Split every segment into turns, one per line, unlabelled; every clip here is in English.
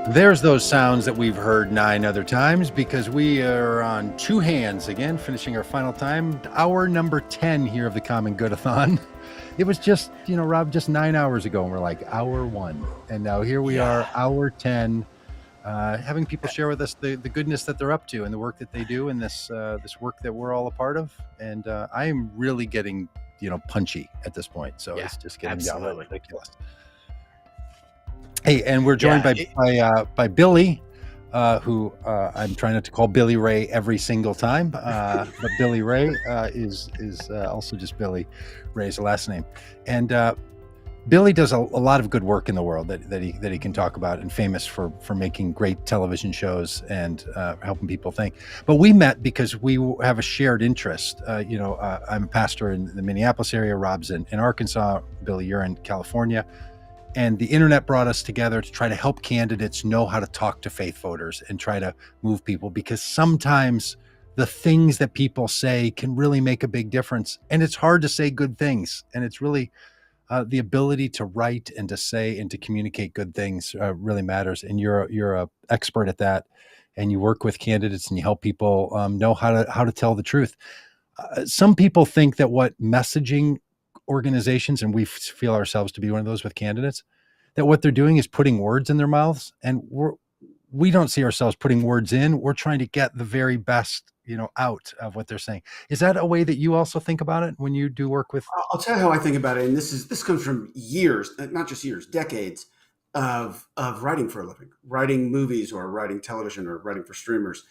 There's those sounds that we've heard 9 other times because we are on 2 hands again, finishing our final time, hour number 10 here of the Common Good-A-Thon. It was just, Rob, just 9 hours ago, and we're like, hour 1. And now here we are, hour 10, having people share with us the goodness that they're up to and the work that they do and this work that we're all a part of. And I am really getting, punchy at this point. So it's just getting downright ridiculous. Hey, and we're joined by Billy, who I'm trying not to call Billy Ray every single time, but Billy Ray is also just Billy Ray's last name, and Billy does a lot of good work in the world that he can talk about, and famous for making great television shows and helping people think. But we met because we have a shared interest. I'm a pastor in the Minneapolis area. Rob's in Arkansas. Billy, you're in California. And the internet brought us together to try to help candidates know how to talk to faith voters and try to move people, because sometimes the things that people say can really make a big difference. And it's hard to say good things. And it's really the ability to write and to say and to communicate good things really matters. And you're a expert at that. And you work with candidates and you help people know how to tell the truth. Some people think that what messaging organizations, and we feel ourselves to be one of those with candidates, that what they're doing is putting words in their mouths, and we don't see ourselves putting words in. We're trying to get the very best out of what they're saying. Is that a way that you also think about it when you do work with?
I'll tell you how I think about it, and this comes from years, not just years, decades of writing for a living, writing movies or writing television or writing for streamers.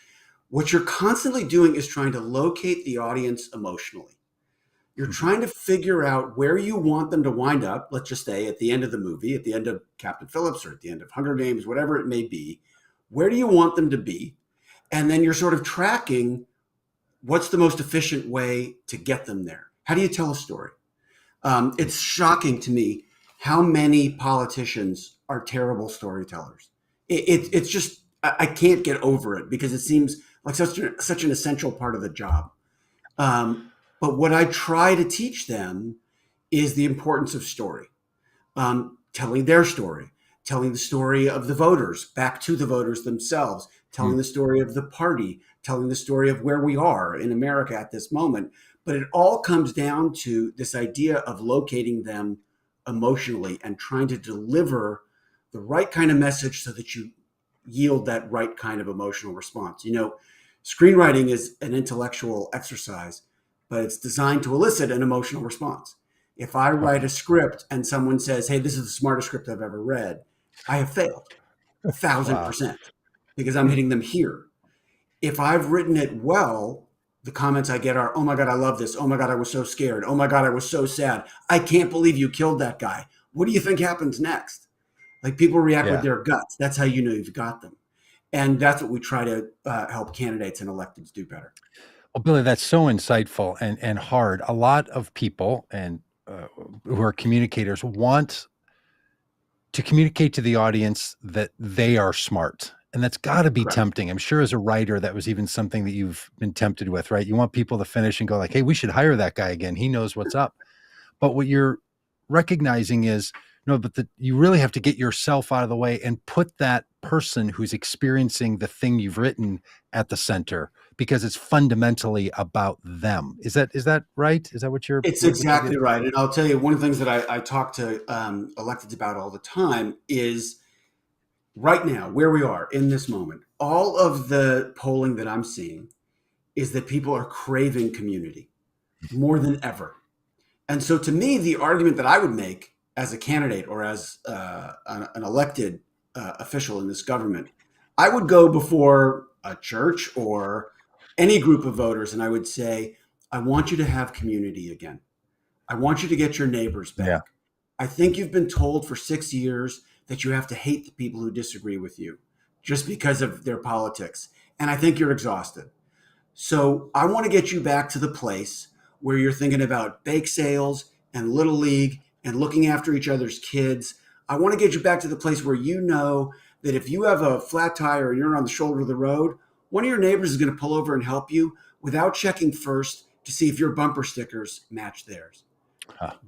What you're constantly doing is trying to locate the audience emotionally. You're trying to figure out where you want them to wind up. Let's just say at the end of the movie, at the end of Captain Phillips, or at the end of Hunger Games, whatever it may be. Where do you want them to be? And then you're sort of tracking what's the most efficient way to get them there. How do you tell a story? It's shocking to me how many politicians are terrible storytellers. It's just, I can't get over it because it seems like such an essential part of the job. But what I try to teach them is the importance of story, telling their story, telling the story of the voters back to the voters themselves, telling the story of the party, telling the story of where we are in America at this moment. But it all comes down to this idea of locating them emotionally and trying to deliver the right kind of message so that you yield that right kind of emotional response. Screenwriting is an intellectual exercise, but it's designed to elicit an emotional response. If I write a script and someone says, hey, this is the smartest script I've ever read, I have failed 1,000% because I'm hitting them here. If I've written it well, the comments I get are, oh my God, I love this. Oh my God, I was so scared. Oh my God, I was so sad. I can't believe you killed that guy. What do you think happens next? Like, people react with their guts. That's how you know you've got them. And that's what we try to help candidates and electeds do better.
Well, Billy, that's so insightful and hard. A lot of people and who are communicators want to communicate to the audience that they are smart. And that's got to be tempting. I'm sure as a writer, that was even something that you've been tempted with, right? You want people to finish and go like, hey, we should hire that guy again. He knows what's up. But what you're recognizing is, you really have to get yourself out of the way and put that person who's experiencing the thing you've written at the center, because it's fundamentally about them. Is that right? Is that what you're?
It's exactly right. And I'll tell you, one of the things that I talk to electeds about all the time is right now, where we are in this moment, all of the polling that I'm seeing is that people are craving community more than ever. And so to me, the argument that I would make as a candidate or as an elected official in this government, I would go before a church or any group of voters and I would say, I want you to have community again. I want you to get your neighbors back. Yeah. I think you've been told for 6 years that you have to hate the people who disagree with you just because of their politics. And I think you're exhausted. So I want to get you back to the place where you're thinking about bake sales and Little League and looking after each other's kids. I want to get you back to the place where you know that if you have a flat tire and you're on the shoulder of the road, one of your neighbors is going to pull over and help you without checking first to see if your bumper stickers match theirs.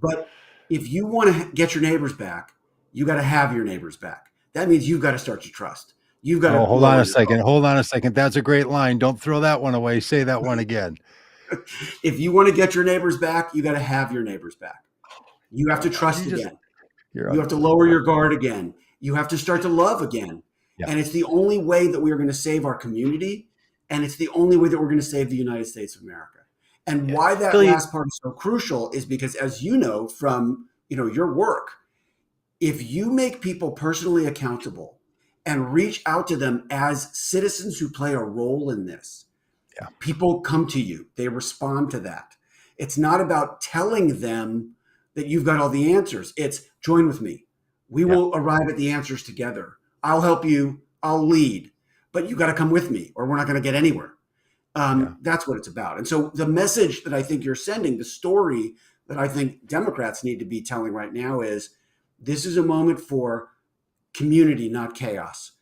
But if you want to get your neighbors back, you got to have your neighbors back. That means you've got to start to trust. You've got
Oh,
to
hold on
lower
a
your guard.
second. Hold on a second. That's a great line. Don't throw that one away. Say that one again.
If you want to get your neighbors back, you got to have your neighbors back. You have to
Oh,
trust again.
you're
You have to
unbelievable.
lower your guard again. You have to start to love again.
Yeah.
And it's the only way that we are going to save our community. And it's the only way that we're going to save the United States of America. And
Yeah.
why that
Billy,
last part is so crucial is because, as you know from your work, if you make people personally accountable and reach out to them as citizens who play a role in this,
Yeah.
people come to you. They respond to that. It's not about telling them that you've got all the answers. It's join with me. We
Yeah.
will arrive at the answers together. I'll help you. I'll lead, but you got to come with me or we're not going to get anywhere.
Yeah.
That's what it's about. And so the message that I think you're sending, the story that I think Democrats need to be telling right now is this is a moment for community, not chaos.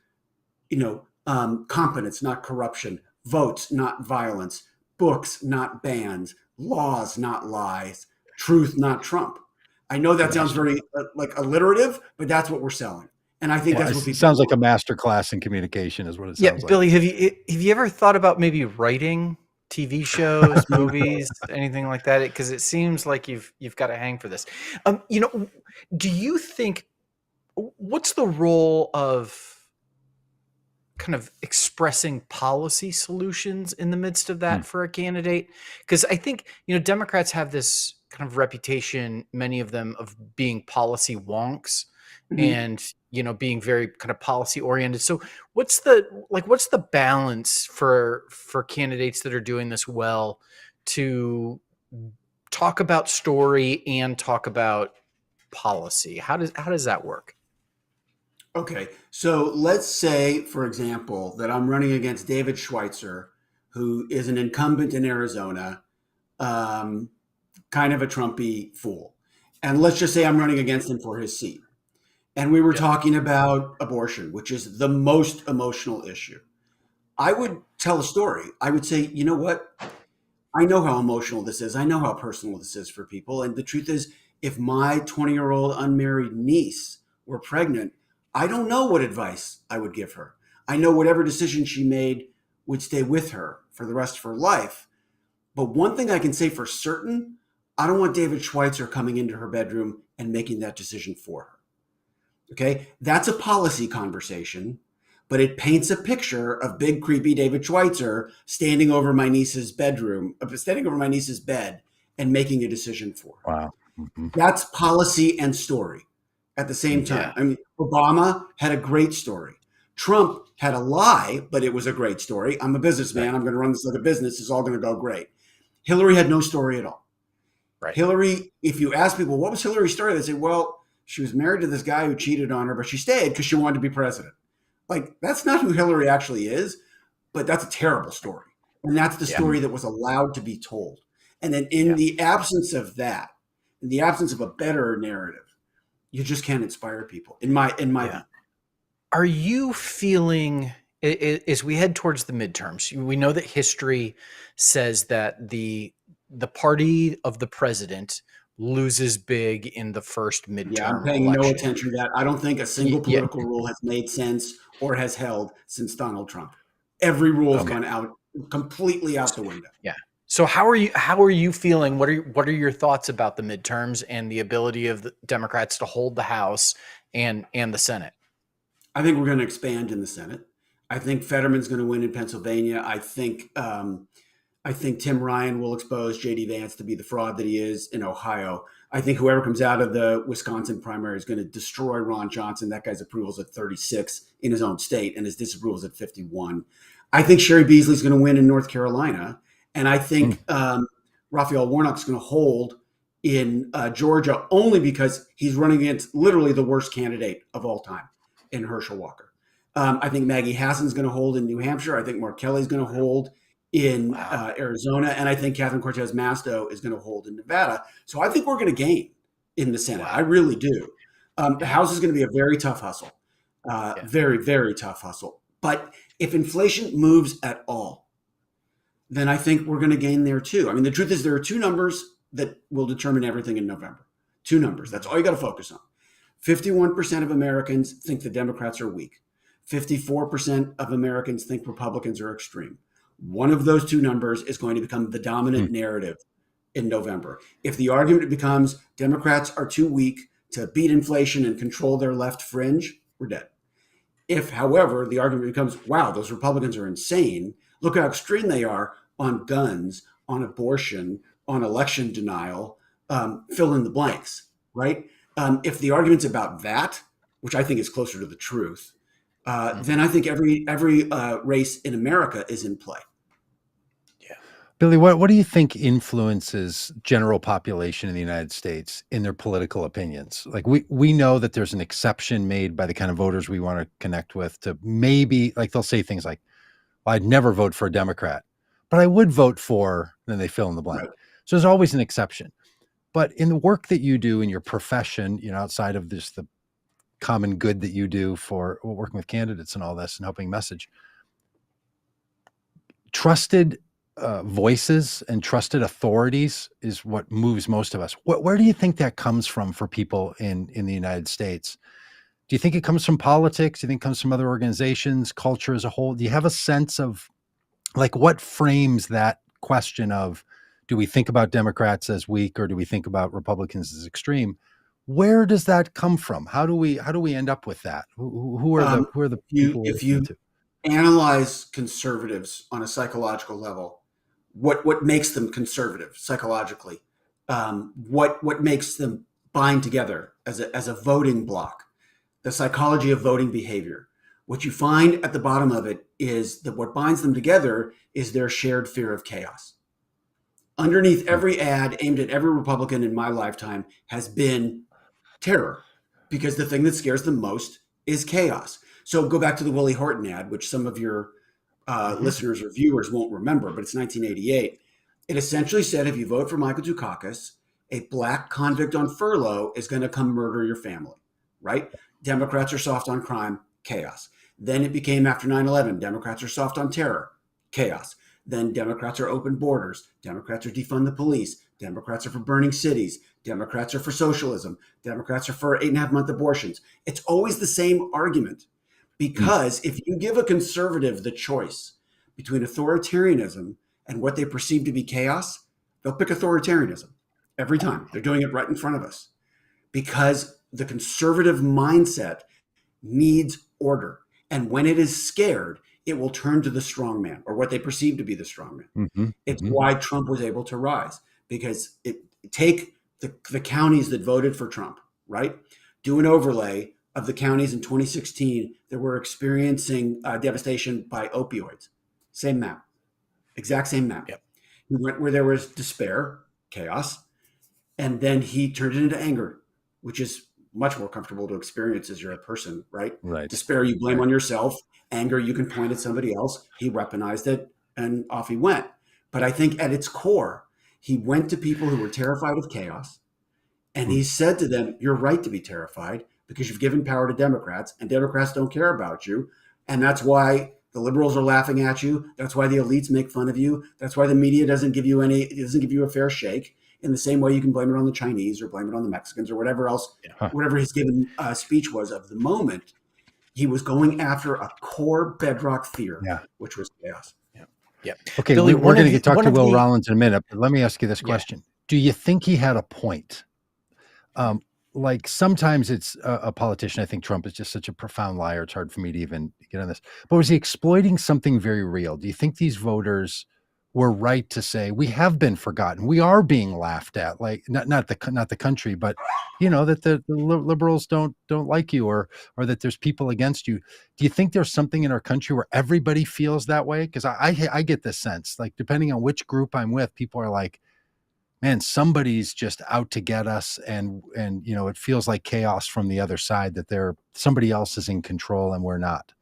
Competence, not corruption. Votes, not violence. Books, not bans. Laws, not lies. Truth, not Trump. I know that sounds very like alliterative, but that's what we're selling. And I think
Well,
that's what
it
people
sounds like a
want.
master class in communication is what it
yeah,
sounds like.
Billy, have you ever thought about maybe writing TV shows, movies, anything like that? Because it seems like you've got to hang for this. Do you think what's the role of kind of expressing policy solutions in the midst of that for a candidate? Because I think, Democrats have this kind of reputation, many of them, of being policy wonks
Mhm.
and, being very kind of policy oriented. So what's the balance for candidates that are doing this well to talk about story and talk about policy? How does that work?
Okay, so let's say, for example, that I'm running against David Schweitzer, who is an incumbent in Arizona, um, kind of a Trumpy fool. And let's just say I'm running against him for his seat. And we were
Yeah.
talking about abortion, which is the most emotional issue. I would tell a story. I would say, you know what? I know how emotional this is. I know how personal this is for people. And the truth is, if my 20-year-old unmarried niece were pregnant, I don't know what advice I would give her. I know whatever decision she made would stay with her for the rest of her life. But one thing I can say for certain, I don't want David Schweitzer coming into her bedroom and making that decision for her. Okay, that's a policy conversation, but it paints a picture of big creepy David Schweitzer standing over my niece's standing over my niece's bed and making a decision for her.
Wow. Mm-hmm.
That's policy and story at the same time.
Yeah.
I mean, Obama had a great story. Trump had a lie, but it was a great story. I'm a businessman.
Right.
I'm going to run this like a business. It's all going to go great. Hillary had no story at all.
Right.
Hillary, if you ask people, what was Hillary's story? They say, well, she was married to this guy who cheated on her, but she stayed because she wanted to be president. Like, that's not who Hillary actually is, but that's a terrible story. And that's the story that was allowed to be told. And then in the absence of that, in the absence of a better narrative, you just can't inspire people, in my view.
Are you feeling, as we head towards the midterms, we know that history says that the party of the president loses big in the first midterm
Yeah, I'm paying
election.
no attention to that. I don't think a single political rule has made sense or has held since Donald Trump. Every rule has gone out completely out the window.
Yeah. So how are you feeling? What are your thoughts about the midterms and the ability of the Democrats to hold the House and the Senate?
I think we're going to expand in the Senate. I think Fetterman's going to win in Pennsylvania. I think Tim Ryan will expose J.D. Vance to be the fraud that he is in Ohio. I think whoever comes out of the Wisconsin primary is going to destroy Ron Johnson. That guy's approval's at 36 in his own state, and his disapproval's at 51. I think Sherry Beasley's going to win in North Carolina, and I think Raphael Warnock's going to hold in Georgia only because he's running against literally the worst candidate of all time in Herschel Walker. I think Maggie Hassan's going to hold in New Hampshire. I think Mark Kelly's going to hold in Arizona, and I think Catherine Cortez Masto is going to hold in Nevada. So I think we're going to gain in the Senate. I really do. The House is going to be a very tough hustle, very, very tough hustle. But if inflation moves at all, then I think we're going to gain there too. I mean, the truth is there are two numbers that will determine everything in November. Two numbers. That's all you got to focus on. 51% of Americans think the Democrats are weak. 54% of Americans think Republicans are extreme. One of those two numbers is going to become the dominant narrative in November. If the argument becomes Democrats are too weak to beat inflation and control their left fringe, we're dead. If, however, the argument becomes, wow, those Republicans are insane, look how extreme they are on guns, on abortion, on election denial, fill in the blanks, right? If the argument's about that, which I think is closer to the truth, then I think every race in America is in play.
Billy, what do you think influences general population in the United States in their political opinions? Like we know that there's an exception made by the kind of voters we want to connect with to maybe, like, they'll say things like, well, I'd never vote for a Democrat, but I would vote for, then they fill in the blank.
Right.
So there's always an exception. But in the work that you do in your profession, outside of this, the common good that you do for working with candidates and all this and helping message, trusted voices and trusted authorities is what moves most of us. Where do you think that comes from for people in the United States? Do you think it comes from politics? Do you think it comes from other organizations, culture as a whole? Do you have a sense of, like, what frames that question of, do we think about Democrats as weak or do we think about Republicans as extreme? Where does that come from? How do we end up with that? Who are the people?
If you analyze conservatives on a psychological level, what makes them conservative psychologically? What makes them bind together as a voting bloc? The psychology of voting behavior. What you find at the bottom of it is that what binds them together is their shared fear of chaos. Underneath every ad aimed at every Republican in my lifetime has been terror, because the thing that scares them most is chaos. So go back to the Willie Horton ad, which some of your listeners or viewers won't remember, but it's 1988. It essentially said, if you vote for Michael Dukakis, a black convict on furlough is going to come murder your family, right? Democrats are soft on crime, chaos. Then it became, after 9/11, Democrats are soft on terror, chaos. Then Democrats are open borders. Democrats are defund the police. Democrats are for burning cities. Democrats are for socialism. Democrats are for 8.5-month abortions. It's always the same argument, because if you give a conservative the choice between authoritarianism and what they perceive to be chaos, they'll pick authoritarianism every time. They're doing it right in front of us, because the conservative mindset needs order. And when it is scared, it will turn to the strong man, or what they perceive to be the strong man. It's why Trump was able to rise, because take the counties that voted for Trump, right? Do an overlay of the counties in 2016 that were experiencing devastation by opioids. Same map, exact same map.
Yep.
He went where there was despair, chaos, and then he turned it into anger, which is much more comfortable to experience as you're a person, right?
Right.
Despair, you blame on yourself. Anger, you can point at somebody else. He weaponized it and off he went. But I think at its core, he went to people who were terrified of chaos, and he said to them, you're right to be terrified, because you've given power to Democrats, and Democrats don't care about you. And that's why the liberals are laughing at you. That's why the elites make fun of you. That's why the media doesn't give you a fair shake. In the same way you can blame it on the Chinese or blame it on the Mexicans or whatever else, whatever his given speech was of the moment. He was going after a core bedrock fear, which was chaos.
Yeah.
Okay,
Billy,
we're going to get talk to Will Rollins in a minute, but let me ask you this question. Do you think he had a point? Like, sometimes it's a politician. I think Trump is just such a profound liar. It's hard for me to even get on this. But was he exploiting something very real? Do you think these voters were right to say, we have been forgotten, we are being laughed at, like not the country, but that the liberals don't like you, or that there's people against you? Do you think there's something in our country where everybody feels that way? Because I get this sense, like, depending on which group I'm with, people are like, man, somebody's just out to get us, and it feels like chaos from the other side, that somebody else is in control and we're not.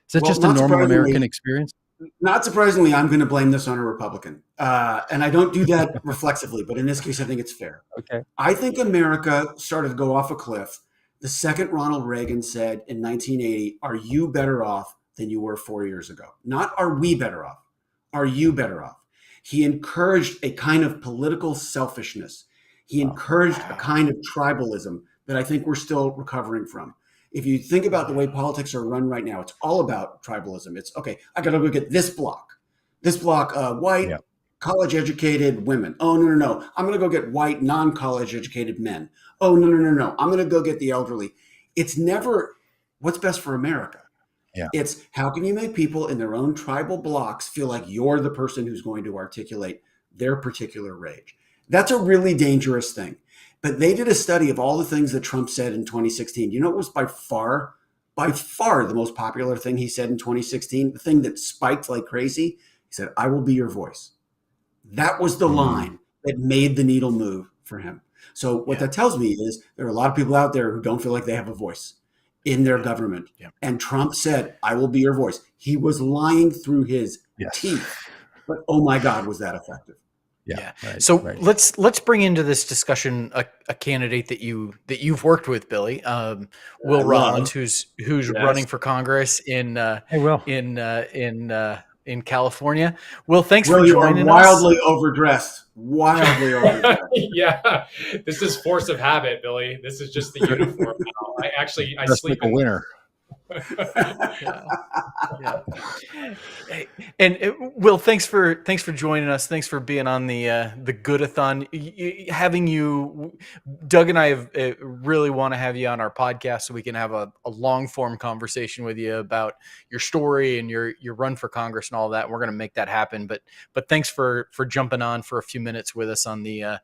Is that just a normal American experience?
Not surprisingly, I'm going to blame this on a Republican. And I don't do that reflexively, but in this case, I think it's fair.
Okay.
I think America started to go off a cliff the second Ronald Reagan said in 1980, are you better off than you were 4 years ago? Not are we better off? Are you better off? He encouraged a kind of political selfishness. He encouraged a kind of tribalism that I think we're still recovering from. If you think about the way politics are run right now, it's all about tribalism. It's okay, I got to go get this block, white,
Yeah.
college educated women. Oh, no, no, no. I'm going to go get white, non college educated men. Oh, no, no, no, no. I'm going to go get the elderly. It's never what's best for America.
Yeah.
It's how can you make people in their own tribal blocks feel like you're the person who's going to articulate their particular rage. That's a really dangerous thing. But they did a study of all the things that Trump said in 2016. You know, it was by far the most popular thing he said in 2016, the thing that spiked like crazy. He said, I will be your voice. That was the line that made the needle move for him. So what that tells me is there are a lot of people out there who don't feel like they have a voice in their government.
Yeah.
And Trump said, I will be your voice. He was lying through his teeth. But oh my God, was that effective?
Yeah. Right, so let's bring into this discussion a candidate that you've worked with, Billy, Will Rollins, who's running for Congress in California. Will, thanks for joining us.
Wildly overdressed.
Yeah, this is force of habit, Billy. This is just the uniform now. I sleep
like a winner.
Yeah. And Will, thanks for joining us. Thanks for being on the Good-A-Thon. Having you, Doug and I really want to have you on our podcast so we can have a long form conversation with you about your story and your run for Congress and all that. And we're going to make that happen. But thanks for jumping on for a few minutes with us on the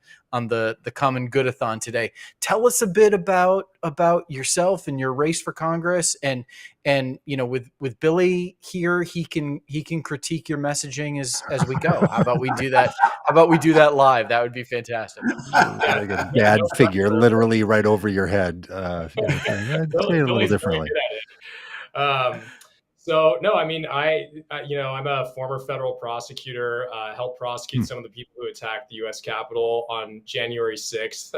Common Good-A-Thon today. Tell us a bit about yourself and your race for Congress, and you know, with Billy here, he can critique your messaging as we go. How about we do that? How about we do that live? That would be fantastic.
Like a dad figure, literally right over your head. Say it a little differently.
So no, I mean, I'm a former federal prosecutor, helped prosecute some of the people who attacked the U.S. Capitol on January 6th.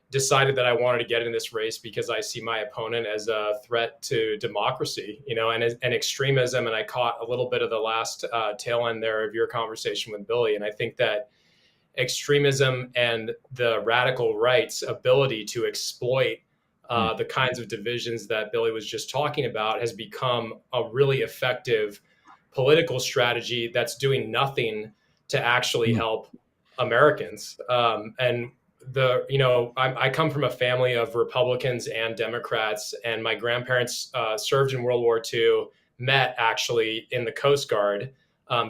Decided that I wanted to get in this race because I see my opponent as a threat to democracy, and extremism. And I caught a little bit of the last tail end there of your conversation with Billy. And I think that extremism and the radical right's ability to exploit the kinds of divisions that Billy was just talking about has become a really effective political strategy that's doing nothing to actually help Americans. I come from a family of Republicans and Democrats, and my grandparents served in World War II, met actually in the Coast Guard,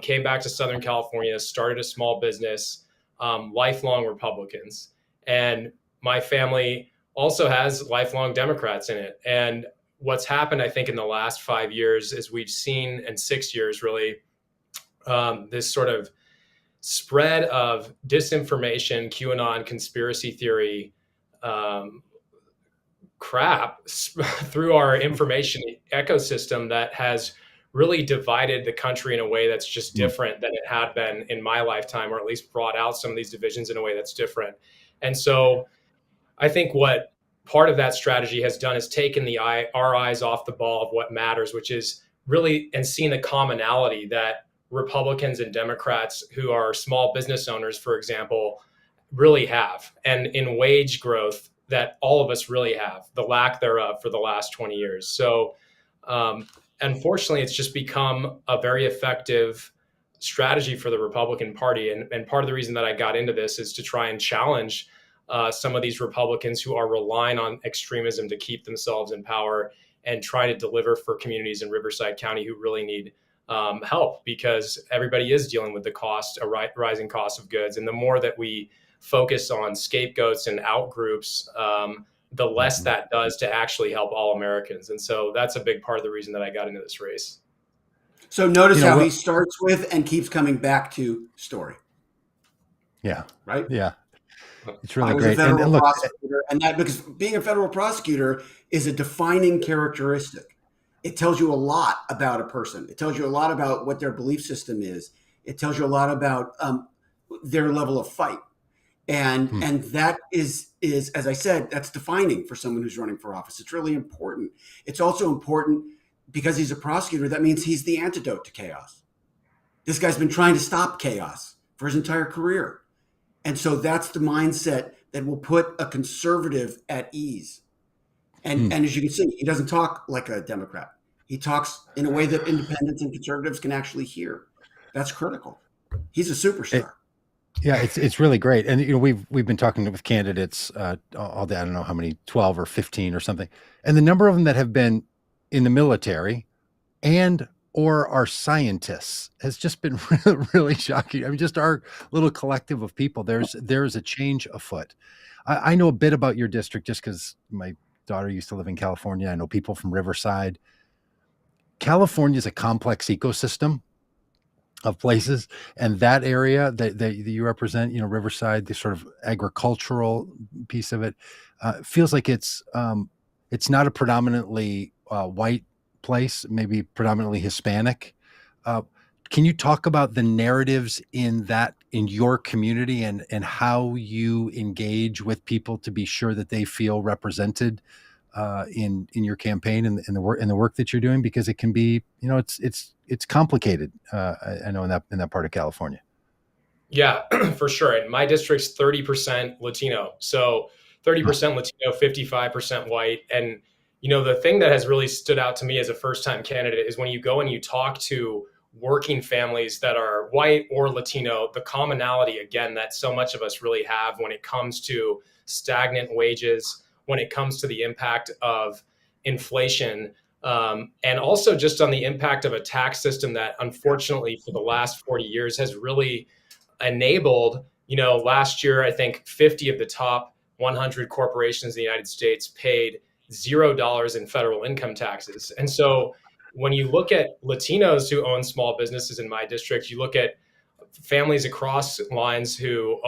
came back to Southern California, started a small business, lifelong Republicans. And my family also has lifelong Democrats in it. And what's happened, I think, in the last 5 years is we've seen, and 6 years really, this sort of spread of disinformation, QAnon, conspiracy theory crap through our information ecosystem that has really divided the country in a way that's just different than it had been in my lifetime, or at least brought out some of these divisions in a way that's different. And so I think what part of that strategy has done is taken our eyes off the ball of what matters, which is really, and seeing the commonality that Republicans and Democrats who are small business owners, for example, really have, and in wage growth that all of us really have, the lack thereof for the last 20 years. So unfortunately, it's just become a very effective strategy for the Republican Party. And part of the reason that I got into this is to try and challenge some of these Republicans who are relying on extremism to keep themselves in power and try to deliver for communities in Riverside County who really need help, because everybody is dealing with the rising cost of goods. And the more that we focus on scapegoats and out groups, the less that does to actually help all Americans. And so that's a big part of the reason that I got into this race.
So notice how he starts with and keeps coming back to story.
Yeah.
Right?
Yeah. It's really
great. I was a federal prosecutor, and that, because being a federal prosecutor is a defining characteristic. It tells you a lot about a person. It tells you a lot about what their belief system is. It tells you a lot about their level of fight. And that is, as I said, that's defining for someone who's running for office. It's really important. It's also important because he's a prosecutor. That means he's the antidote to chaos. This guy's been trying to stop chaos for his entire career. And so that's the mindset that will put a conservative at ease. And as you can see, he doesn't talk like a Democrat. He talks in a way that independents and conservatives can actually hear. That's critical. He's a superstar.
Yeah, it's really great, and we've been talking with candidates all day. I don't know how many, 12 or 15 or something, and the number of them that have been in the military and or are scientists has just been really shocking. I mean, just our little collective of people. There's a change afoot. I know a bit about your district just because my daughter used to live in California. I know people from Riverside. California is a complex ecosystem of places, and that area that you represent, Riverside, the sort of agricultural piece of it, feels like it's not a predominantly white place, maybe predominantly Hispanic. Uh, can you talk about the narratives in your community and how you engage with people to be sure that they feel represented in your campaign and in the work that you're doing, because it can be, it's complicated. I know in that part of California.
Yeah, for sure. And my district's 30% Latino. So 30% Latino, 55% white. And, the thing that has really stood out to me as a first-time candidate is when you go and you talk to working families that are white or Latino, the commonality, again, that so much of us really have when it comes to stagnant wages, when it comes to the impact of inflation, and also just on the impact of a tax system that unfortunately for the last 40 years has really enabled, last year, I think 50 of the top 100 corporations in the United States paid $0 in federal income taxes. And so when you look at Latinos who own small businesses in my district, you look at families across lines who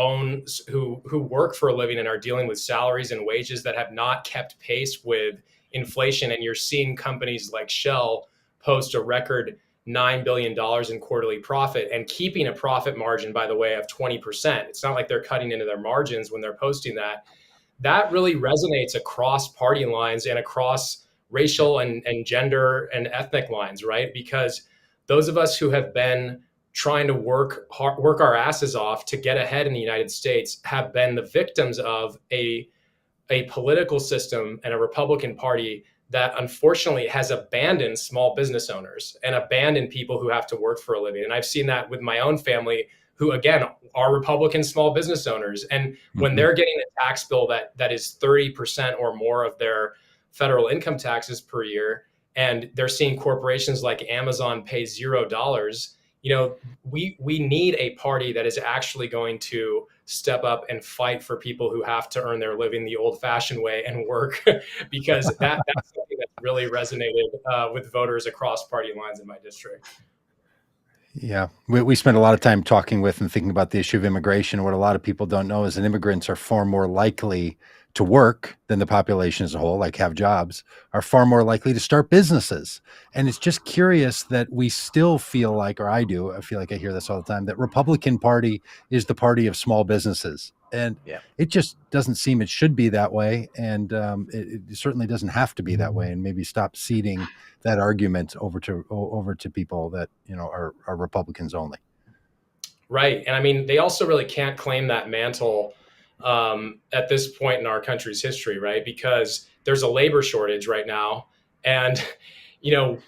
work for a living and are dealing with salaries and wages that have not kept pace with inflation. And you're seeing companies like Shell post a record $9 billion in quarterly profit and keeping a profit margin, by the way, of 20%. It's not like they're cutting into their margins when they're posting that. That really resonates across party lines and across racial and gender and ethnic lines, right? Because those of us who have been trying to work our asses off to get ahead in the United States have been the victims of a political system and a Republican Party that unfortunately has abandoned small business owners and abandoned people who have to work for a living. And I've seen that with my own family, who again are Republican small business owners. And when they're getting a tax bill that is 30% or more of their federal income taxes per year, and they're seeing corporations like Amazon pay $0, we need a party that is actually going to step up and fight for people who have to earn their living the old-fashioned way and work, because that's something that really resonated with voters across party lines in my district.
Yeah, we spend a lot of time talking with and thinking about the issue of immigration. What a lot of people don't know is that immigrants are far more likely to work than the population as a whole, like have jobs, are far more likely to start businesses. And it's just curious that we still feel like, or I feel like I hear this all the time, that Republican Party is the party of small businesses. And it just doesn't seem it should be that way. And it certainly doesn't have to be that way. And maybe stop seeding that argument over to people that, are Republicans only.
Right. And I mean, they also really can't claim that mantle at this point in our country's history, right? Because there's a labor shortage right now. And,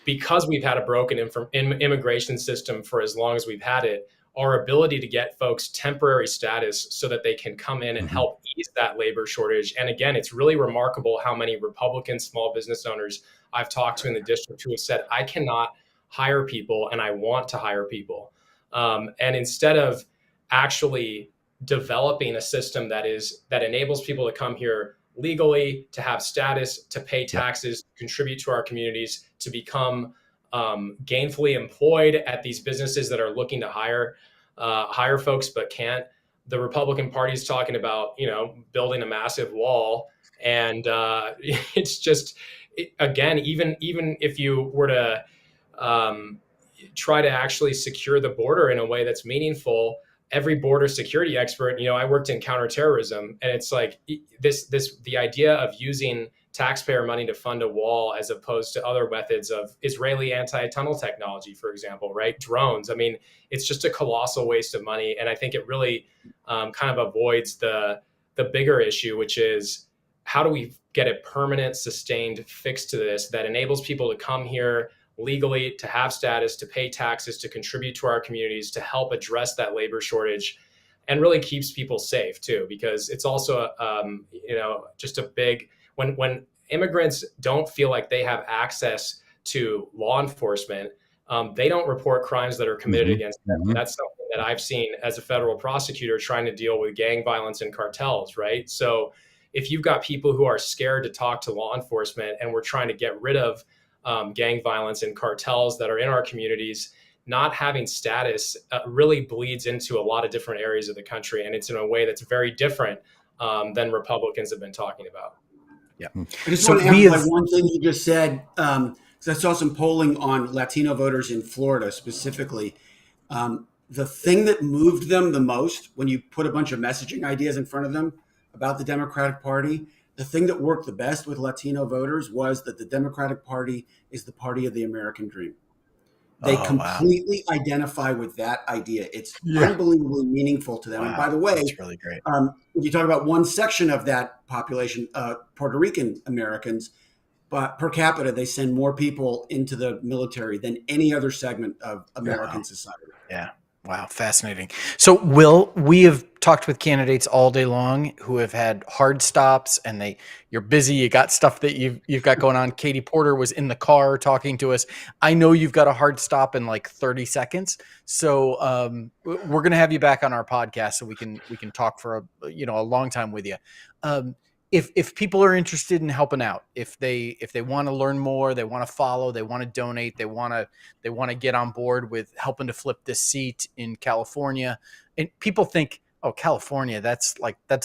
because we've had a broken immigration system for as long as we've had it, our ability to get folks temporary status so that they can come in and help ease that labor shortage. And again, it's really remarkable how many Republican small business owners I've talked to in the district who have said, I cannot hire people and I want to hire people. And instead of actually developing a system that enables people to come here legally, to have status, to pay taxes, contribute to our communities, to become gainfully employed at these businesses that are looking to hire folks but can't. The Republican Party is talking about, building a massive wall. And it's just, again, even if you were to try to actually secure the border in a way that's meaningful, every border security expert, I worked in counterterrorism, and it's like the idea of using taxpayer money to fund a wall as opposed to other methods of Israeli anti-tunnel technology, for example, right? Drones. I mean, it's just a colossal waste of money. And I think it really kind of avoids the bigger issue, which is how do we get a permanent, sustained fix to this that enables people to come here legally, to have status, to pay taxes, to contribute to our communities, to help address that labor shortage, and really keeps people safe too, because it's also just a big when immigrants don't feel like they have access to law enforcement, they don't report crimes that are committed against them. That's something that I've seen as a federal prosecutor trying to deal with gang violence and cartels, right? So if you've got people who are scared to talk to law enforcement, and we're trying to get rid of gang violence and cartels that are in our communities, not having status really bleeds into a lot of different areas of the country. And it's in a way that's very different than Republicans have been talking about.
Yeah.
I just want to amplify one thing you just said, because I saw some polling on Latino voters in Florida specifically. The thing that moved them the most when you put a bunch of messaging ideas in front of them about the Democratic Party, the thing that worked the best with Latino voters was that the Democratic Party is the party of the American dream. They completely identify with that idea. It's unbelievably meaningful to them. And by the way,
that's really great.
If you talk about one section of that population, Puerto Rican Americans, but per capita, they send more people into the military than any other segment of American society.
Yeah. Wow. Fascinating. So, Will, we have talked with candidates all day long who have had hard stops, and you're busy. You got stuff that you've got going on. Katie Porter was in the car talking to us. I know you've got a hard stop in like 30 seconds. So we're going to have you back on our podcast so we can talk for a long time with you. If people are interested in helping out, if they want to learn more, they want to follow, they want to donate, they want to get on board with helping to flip this seat in California, and people think, oh, California, that's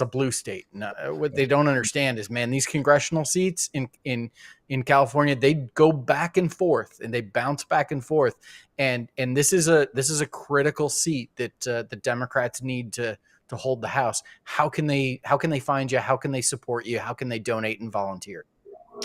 a blue state. No, what they don't understand is, man, these congressional seats in California, they go back and forth and they bounce back and forth, and this is a critical seat that the Democrats need to hold the House. How can they find you? How can they support you? How can they donate and volunteer?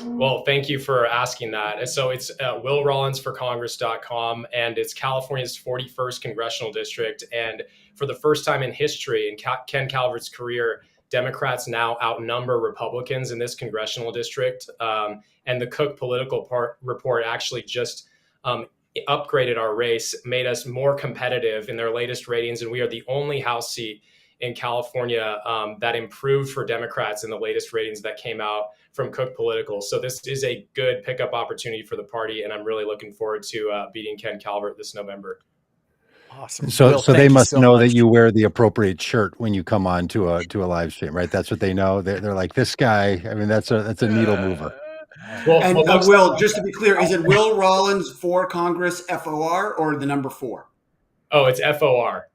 Well, thank you for asking that. And so it's willrollinsforcongress.com, and it's California's 41st congressional district. And for the first time in history in Ken Calvert's career, Democrats now outnumber Republicans in this congressional district. And the Cook Political Report actually just upgraded our race, made us more competitive in their latest ratings. And we are the only House seat in California that improved for Democrats in the latest ratings that came out from Cook Political. So this is a good pickup opportunity for the party, and I'm really looking forward to beating Ken Calvert this November.
Awesome.
So,
Will,
so they must know
much.
that you wear the appropriate shirt when you come on to a live stream, right? That's what they know. They're like, this guy. I mean, that's a needle mover.
Well, and Will, just to be clear, is it Will Rollins for Congress FOR or the number 4?
Oh, it's FOR.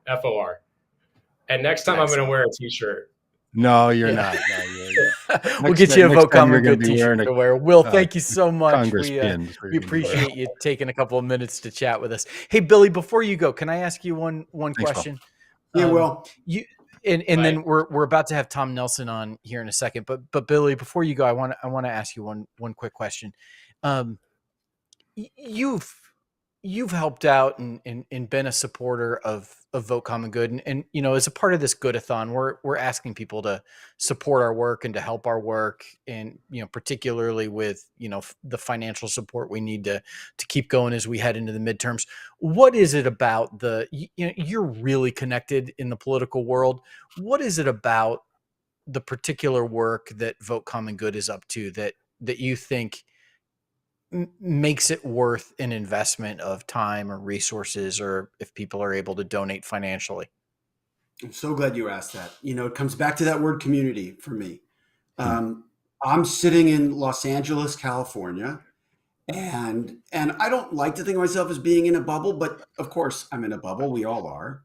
And next time I'm going to wear a t-shirt.
No, you're not. No,
we'll get you a Vote Common Good t-shirt to wear. Will, thank you so much. We appreciate you taking a couple of minutes to chat with us. Hey, Billy, before you go, can I ask you one question?
Yeah, Will.
And then we're about to have Tom Nelson on here in a second. But Billy, before you go, I want to ask you one quick question. You've helped out and been a supporter of Vote Common Good, and as a part of this Good-A-Thon, we're asking people to support our work and to help our work, and particularly with the financial support we need to keep going as we head into the midterms. What is it about you're really connected in the political world? What is it about the particular work that Vote Common Good is up to that you think makes it worth an investment of time or resources, or if people are able to donate financially?
I'm so glad you asked that. It comes back to that word community for me. I'm sitting in Los Angeles, California, and I don't like to think of myself as being in a bubble, but of course I'm in a bubble. We all are.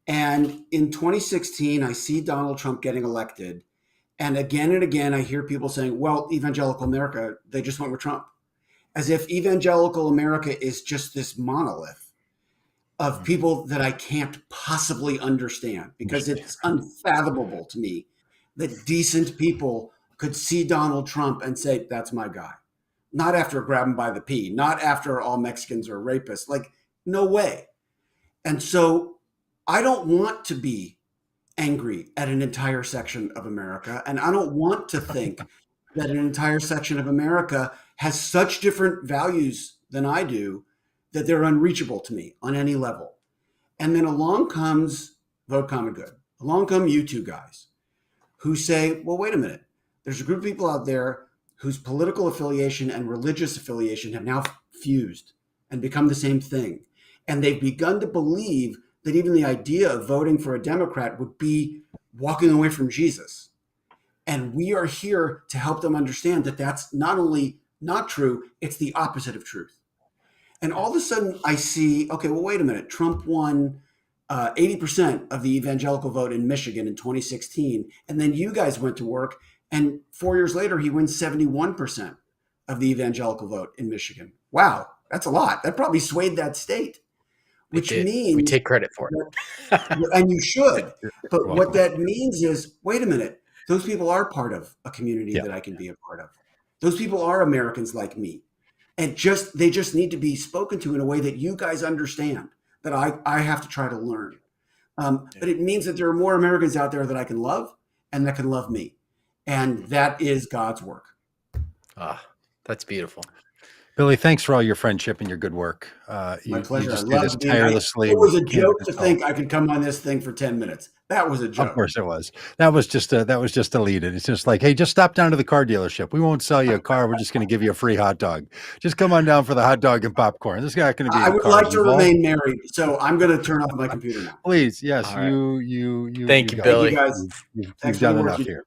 And in 2016, I see Donald Trump getting elected. And again, I hear people saying, well, evangelical America, they just went with Trump. As if evangelical America is just this monolith of people that I can't possibly understand, because it's unfathomable to me that decent people could see Donald Trump and say, that's my guy. Not after grab him by the pee, not after all Mexicans are rapists, like no way. And so I don't want to be angry at an entire section of America. And I don't want to think that an entire section of America has such different values than I do that they're unreachable to me on any level. And then along comes Vote Common Good. Along come you two guys who say, well, wait a minute. There's a group of people out there whose political affiliation and religious affiliation have now fused and become the same thing. And they've begun to believe that even the idea of voting for a Democrat would be walking away from Jesus. And we are here to help them understand that that's not only not true, it's the opposite of truth. And all of a sudden I see, okay, well, wait a minute. Trump won 80% of the evangelical vote in Michigan in 2016. And then you guys went to work, and 4 years later, he wins 71% of the evangelical vote in Michigan. Wow, that's a lot. That probably swayed that state, which means
we take credit for it.
And you should. But what that means is, wait a minute, those people are part of a community that I can be a part of. Those people are Americans like me. And they just need to be spoken to in a way that you guys understand, that I have to try to learn. But it means that there are more Americans out there that I can love and that can love me. And that is God's work.
Ah, that's beautiful.
Billy, thanks for all your friendship and your good work.
My pleasure.
You just
I
do
love
this
being,
tirelessly.
it was a joke to think I could come on this thing for 10 minutes. That was a joke.
Of course it was. That was just to lead it. It's just like, hey, just stop down to the car dealership. We won't sell you a car. We're just going to give you a free hot dog. Just come on down for the hot dog and popcorn. This is not going to be.
I would like to remain married, so I'm going to turn off my computer now.
Please, yes,
right.
you.
Thank you, Billy.
Thank you, guys.
You've done enough here.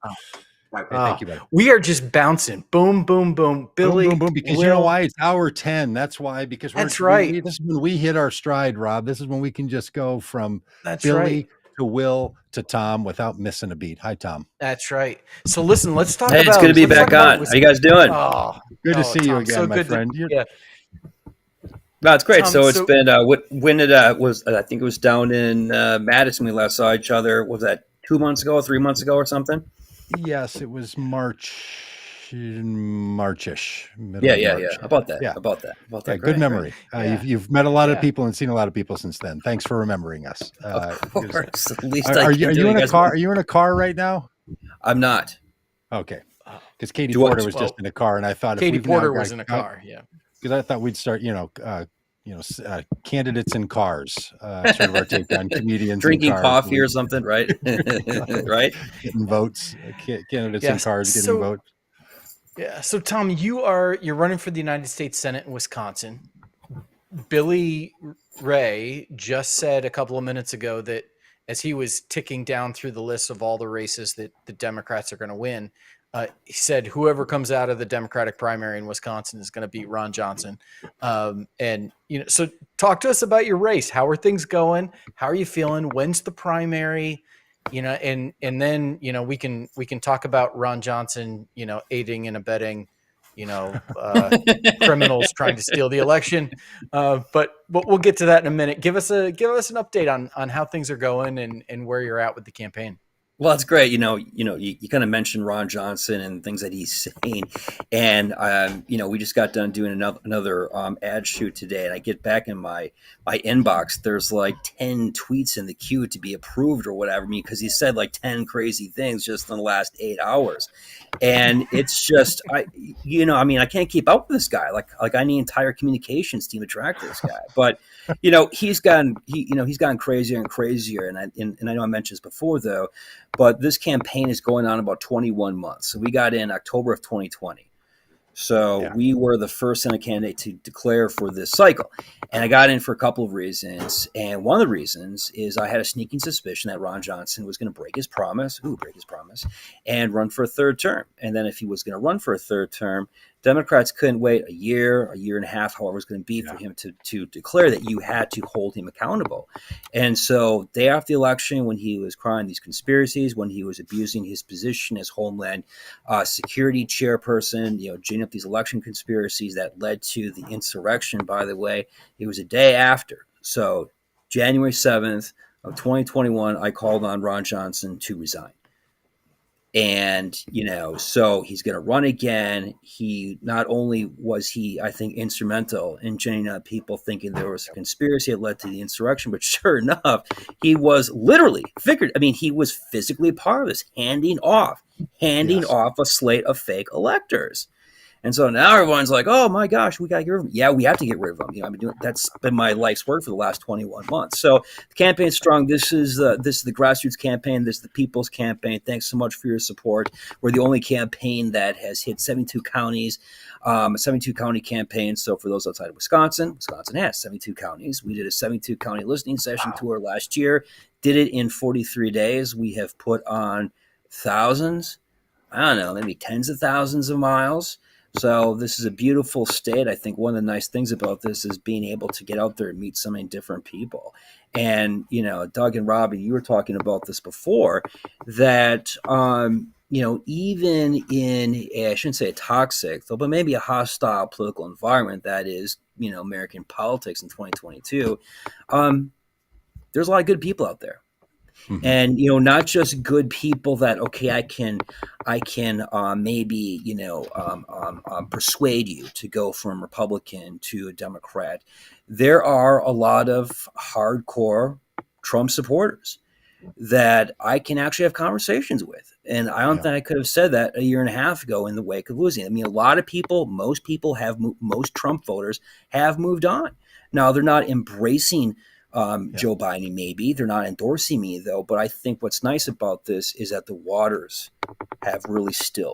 Right.
Thank you, buddy.
We are just bouncing. Boom, boom, boom. Billy.
Boom, boom, boom. Because you know why? It's hour 10. That's why. Because
that's right.
This is when we hit our stride, Rob. This is when we can just go from
that's
Billy
right.
to Will to Tom without missing a beat. Hi, Tom.
That's right. So listen, let's talk
about. It's good to be back on. How you guys doing?
Good to see you again,
so
my friend.
Yeah.
No, it's great.
Tom,
so it's been when it was. I think it was down in Madison. We last saw each other. Was that 2 months ago, 3 months ago, or something?
Yes, it was Marchish.
Yeah. About that.
Good memory. You've met a lot of people and seen a lot of people since then. Thanks for remembering us.
Of course. At least
are you in a car? Are you in a car right now?
I'm not.
Okay. Because Katie Porter was just in a car, and I thought
Katie Porter was in a car. Yeah.
Because I thought we'd start, candidates in cars, sort of our take on comedians
drinking
in cars,
coffee or something, right? Right.
Getting votes, candidates in cars getting votes.
Yeah. So Tom, you're running for the United States Senate in Wisconsin. Billy Ray just said a couple of minutes ago that as he was ticking down through the list of all the races that the Democrats are going to win, he said whoever comes out of the Democratic primary in Wisconsin is going to beat Ron Johnson. So talk to us about your race. How are things going? How are you feeling? When's the primary? And then we can talk about Ron Johnson, aiding and abetting, criminals trying to steal the election. But we'll get to that in a minute. Give us an update on how things are going and where you're at with the campaign.
Well, it's great. You kind of mentioned Ron Johnson and things that he's saying. And, we just got done doing another ad shoot today. And I get back in my inbox. There's like 10 tweets in the queue to be approved or whatever. Because he said like 10 crazy things just in the last 8 hours. And it's just, I can't keep up with this guy. Like I need an entire communications team to track this guy. But, he's gotten crazier and crazier. And I know I mentioned this before, though. But this campaign is going on about 21 months. So we got in October of 2020. So we were the first Senate candidate to declare for this cycle. And I got in for a couple of reasons. And one of the reasons is I had a sneaking suspicion that Ron Johnson was going to break his promise, and run for a third term. And then if he was going to run for a third term, Democrats couldn't wait a year and a half, however it was going to be for him to declare that you had to hold him accountable. And so day after the election, when he was crying these conspiracies, when he was abusing his position as Homeland Security chairperson, ginning up these election conspiracies that led to the insurrection, by the way, it was a day after. So January 7th of 2021, I called on Ron Johnson to resign. And, so he's going to run again. He not only was he, I think, instrumental in ginning up people thinking there was a conspiracy that led to the insurrection, but sure enough, he was literally he was physically part of this, handing off a slate of fake electors. And so now everyone's like, "Oh my gosh, we got to get rid of him." Yeah, we have to get rid of him. I've been doing that's been my life's work for the last 21 months. So the campaign's strong. This is the grassroots campaign. This is the people's campaign. Thanks so much for your support. We're the only campaign that has hit 72 counties, 72 county campaign. So for those outside of Wisconsin has 72 counties. We did a 72 county listening session tour last year. Did it in 43 days. We have put on thousands, I don't know, maybe tens of thousands of miles. So this is a beautiful state. I think one of the nice things about this is being able to get out there and meet so many different people. And, Doug and Robbie, you were talking about this before, that, even in, I shouldn't say a toxic, though, but maybe a hostile political environment that is, American politics in 2022, there's a lot of good people out there. Mm-hmm. And not just good people that I can maybe persuade you to go from Republican to a Democrat. There are a lot of hardcore Trump supporters that I can actually have conversations with, and I don't think I could have said that a year and a half ago in the wake of losing. I mean, a lot of people, most Trump voters have moved on. Now they're not embracing Joe Biden, maybe. They're not endorsing me, though. But I think what's nice about this is that the waters have really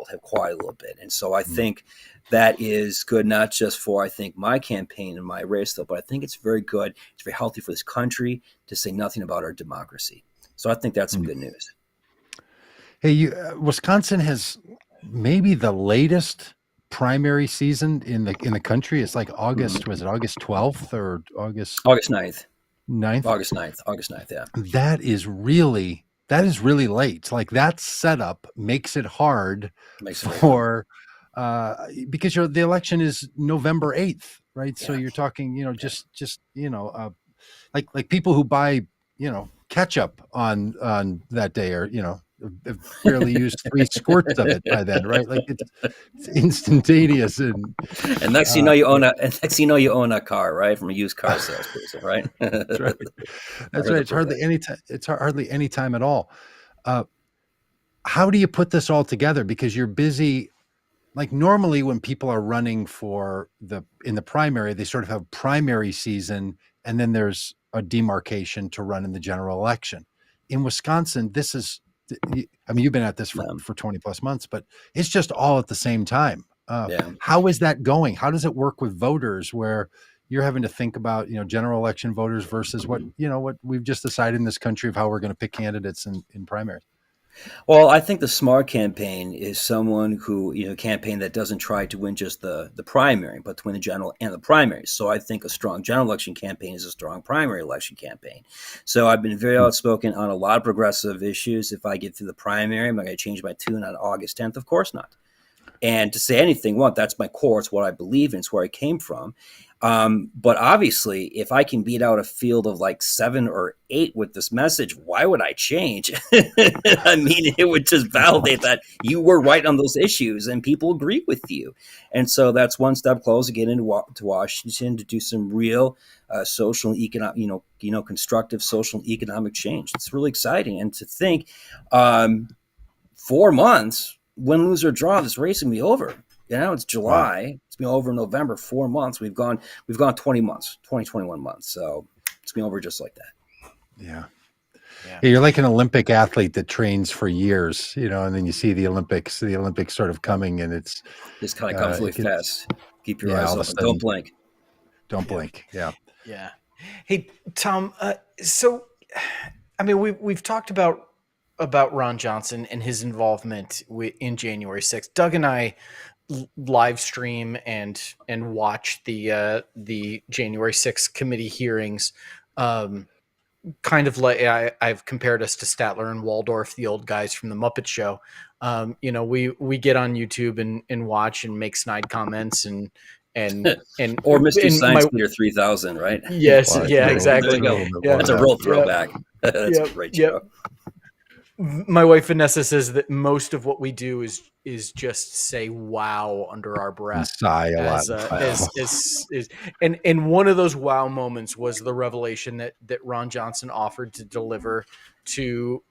have quieted a little bit. And so I think that is good, not just for, my campaign and my race, though, but I think it's very good. It's very healthy for this country, to say nothing about our democracy. So I think that's some good news.
Hey, Wisconsin has maybe the latest primary season in the country. It's like August, was it August 12th or August
9th?
9th?
August 9th, yeah.
That is really late. Like, that setup makes it hard because the election is November 8th, right? Yeah. So you're talking, like people who buy, ketchup on that day, or, have barely used 3 squirts of it by then, right? Like, it's instantaneous, and
next you know you own a car, right, from a used car salesperson, right?
That's right. That's right. It's hardly any time. It's hardly any time at all. How do you put this all together? Because you're busy. Like, normally when people are running in the primary, they sort of have primary season, and then there's a demarcation to run in the general election. In Wisconsin, this is, you've been at this for 20 plus months, but it's just all at the same time. How is that going? How does it work with voters, where you're having to think about, general election voters versus what we've just decided in this country of how we're going to pick candidates in primaries?
Well, I think the smart campaign is someone who, campaign that doesn't try to win just the primary, but to win the general and the primaries. So I think a strong general election campaign is a strong primary election campaign. So I've been very outspoken on a lot of progressive issues. If I get through the primary, am I going to change my tune on August 10th? Of course not. And to say anything, that's my core. It's what I believe in. It's where I came from. But obviously, if I can beat out a field of like 7 or 8 with this message, why would I change? It would just validate that you were right on those issues and people agree with you. And so that's one step closer to get into Washington to do some real social and economic, constructive social and economic change. It's really exciting. And to think 4 months, win, lose, or draw, this race will be over. It's July. Wow. It's been over in November. 4 months. We've gone 20 months, 21 months. So it's been over just like that.
Yeah. You're like an Olympic athlete that trains for years, and then you see the Olympics sort of coming, and it's
just kind of comes really fast. Keep your eyes open. Don't blink.
Don't blink. Yeah.
Yeah. Hey, Tom. So, we've talked about Ron Johnson and his involvement in January 6th. Doug and I live stream and watch the January 6th committee hearings. Kind of like I've compared us to Statler and Waldorf, the old guys from the Muppet Show. We get on YouTube and watch and make snide comments and
or Mr. Science Theater 3000, right?
Yes, exactly.
There you go. That's a real throwback. That's a great show.
My wife Vanessa says that most of what we do is just say "wow" under our
And
breath.
sigh a lot.
And one of those wow moments was the revelation that Ron Johnson offered to deliver to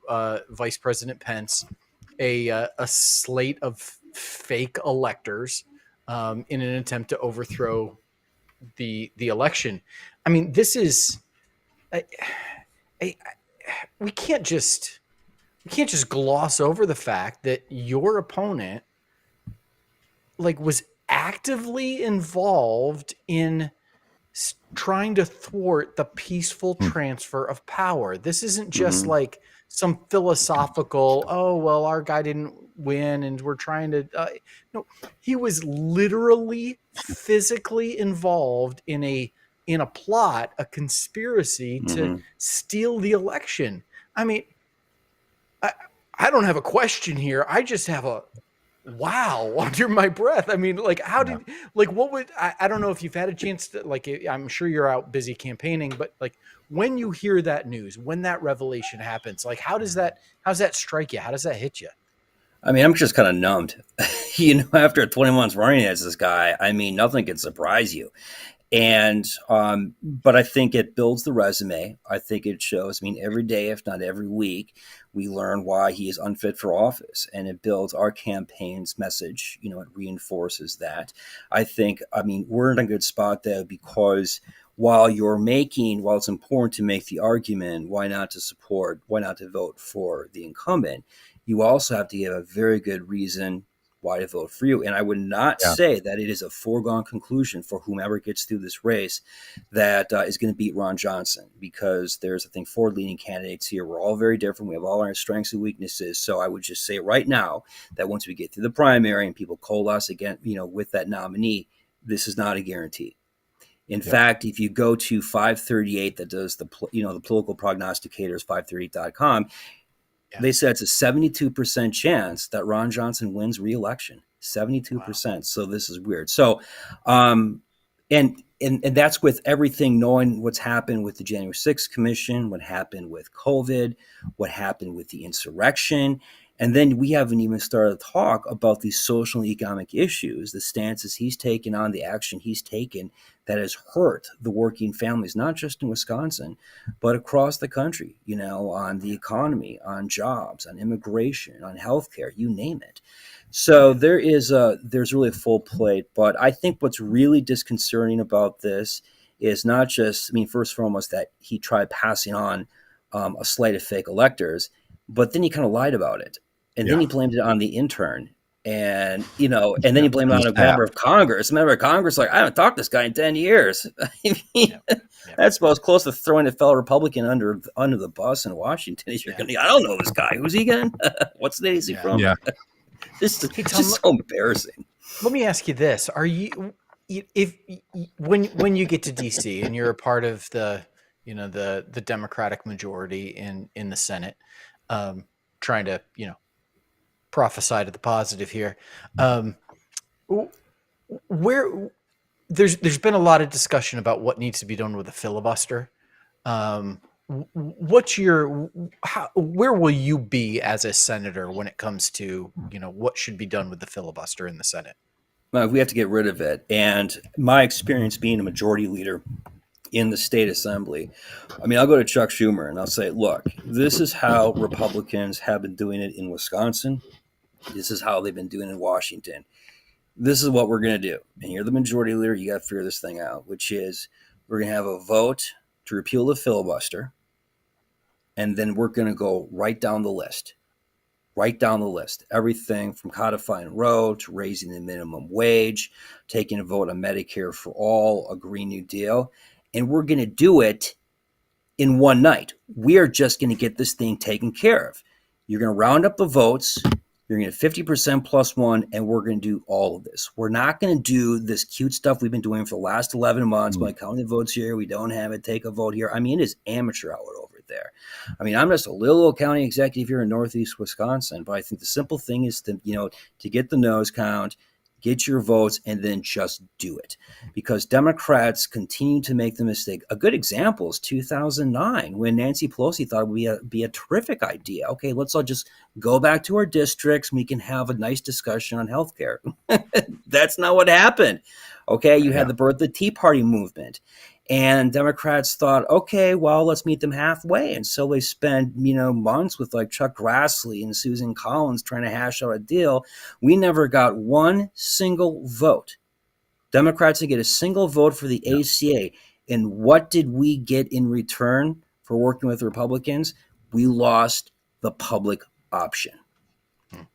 Vice President Pence a slate of fake electors in an attempt to overthrow the election. I mean, this is I we can't just gloss over the fact that your opponent was actively involved in trying to thwart the peaceful transfer of power. This isn't just like some philosophical, oh well, our guy didn't win and we're trying to no, he was literally physically involved in a plot, a conspiracy to steal the election. I mean, I don't have a question here. I just have a wow under my breath. I mean, how did, what would, I don't know if you've had a chance to, I'm sure you're out busy campaigning, but when you hear that news, when that revelation happens, how's that strike you? How does that hit you?
I mean, I'm just kind of numbed. After 20 months running as this guy, I mean, nothing can surprise you. And, but I think it builds the resume. I think it shows, every day, if not every week, we learn why he is unfit for office, and it builds our campaign's message. It reinforces that. I think, we're in a good spot though, because while it's important to make the argument, why not to vote for the incumbent, you also have to give a very good reason why to vote for you. And I would not say that it is a foregone conclusion for whomever gets through this race that is going to beat Ron Johnson, because there's, I think, 4 leading candidates here. We're all very different. We have all our strengths and weaknesses. So I would just say right now that once we get through the primary and people coalesce again, with that nominee, this is not a guarantee. In fact, if you go to 538, that does the political prognosticators, 538.com, they said it's a 72% chance that Ron Johnson wins re-election. 72%. Wow. So this is weird. So, and that's with everything, knowing what's happened with the January 6th Commission, what happened with COVID, what happened with the insurrection. And then we haven't even started to talk about these social and economic issues, the stances he's taken on, the action he's taken that has hurt the working families, not just in Wisconsin, but across the country, on the economy, on jobs, on immigration, on healthcare, you name it. So there's really a full plate. But I think what's really disconcerting about this is not just, first and foremost, that he tried passing on a slate of fake electors, but then he kind of lied about it. And then he blamed it on the intern. And, and then he blamed it on a member of Congress. I haven't talked to this guy in 10 years. That's about as close to throwing a fellow Republican under the bus in Washington as you're going to. I don't know this guy. Who's he again? What state is he from? Yeah. It's just so embarrassing.
Let me ask you this. Are you, when you get to DC and you're a part of the Democratic majority in the Senate, trying to, prophesy to the positive here. Where there's been a lot of discussion about what needs to be done with the filibuster. Where will you be as a senator when it comes to, what should be done with the filibuster in the Senate?
Well, we have to get rid of it. And my experience being a majority leader in the state assembly, I'll go to Chuck Schumer and I'll say, look, this is how Republicans have been doing it in Wisconsin. This is how they've been doing it in Washington. This is what we're going to do. And you're the majority leader. You got to figure this thing out, which is we're going to have a vote to repeal the filibuster. And then we're going to go right down the list. Everything from codifying Roe to raising the minimum wage, taking a vote on Medicare for all, a Green New Deal. And we're going to do it in one night. We are just going to get this thing taken care of. You're going to round up the votes. You're going to 50% plus one, and we're going to do all of this. We're not going to do this cute stuff we've been doing for the last 11 months by counting the votes here. We don't have it. Take a vote here. It is amateur hour over there. I'm just a little county executive here in Northeast Wisconsin, but I think the simple thing is to get the nose count, get your votes, and then just do it. Because Democrats continue to make the mistake. A good example is 2009 when Nancy Pelosi thought it would be a terrific idea. Okay, let's all just go back to our districts. We can have a nice discussion on healthcare. That's not what happened. Okay, you had the birth of the Tea Party movement. And Democrats thought, okay, well, let's meet them halfway. And so they spent, months with like Chuck Grassley and Susan Collins trying to hash out a deal. We never got one single vote. Democrats didn't get a single vote for the ACA. And what did we get in return for working with Republicans? We lost the public option.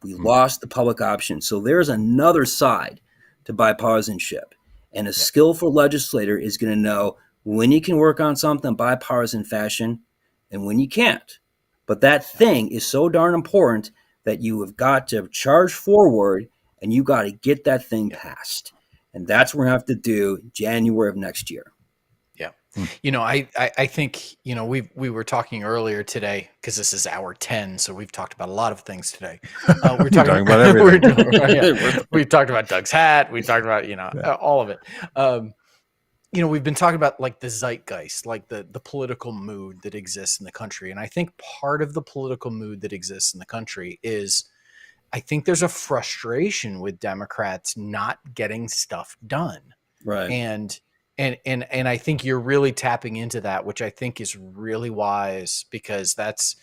We lost the public option. So there's another side to bipartisanship. And a skillful legislator is going to know when you can work on something in bipartisan fashion and when you can't. But that thing is so darn important that you have got to charge forward and you got to get that thing passed. And that's what we're going to have to do January of next year.
Yeah. I think, we were talking earlier today because this is hour 10. So we've talked about a lot of things today. We're talking about everything. We've talked about Doug's hat. We talked about, all of it. We've been talking about like the zeitgeist, like the political mood that exists in the country. And I think part of the political mood that exists in the country is, I think there's a frustration with Democrats not getting stuff done.
Right.
And I think you're really tapping into that, which I think is really wise because that's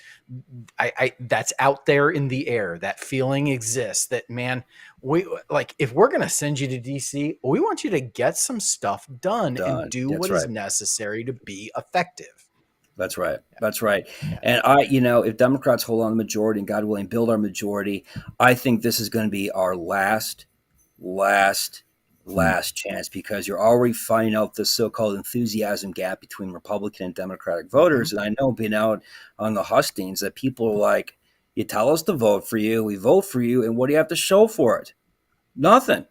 out there in the air. That feeling exists that, man, if we're going to send you to DC, we want you to get some stuff done. And do what is necessary to be effective.
That's right. That's right. And if Democrats hold on the majority and God willing build our majority, I think this is going to be our last chance because you're already finding out the so-called enthusiasm gap between Republican and Democratic voters. And I know being out on the hustings that people are like, you tell us to vote for you, we vote for you, and what do you have to show for it? Nothing.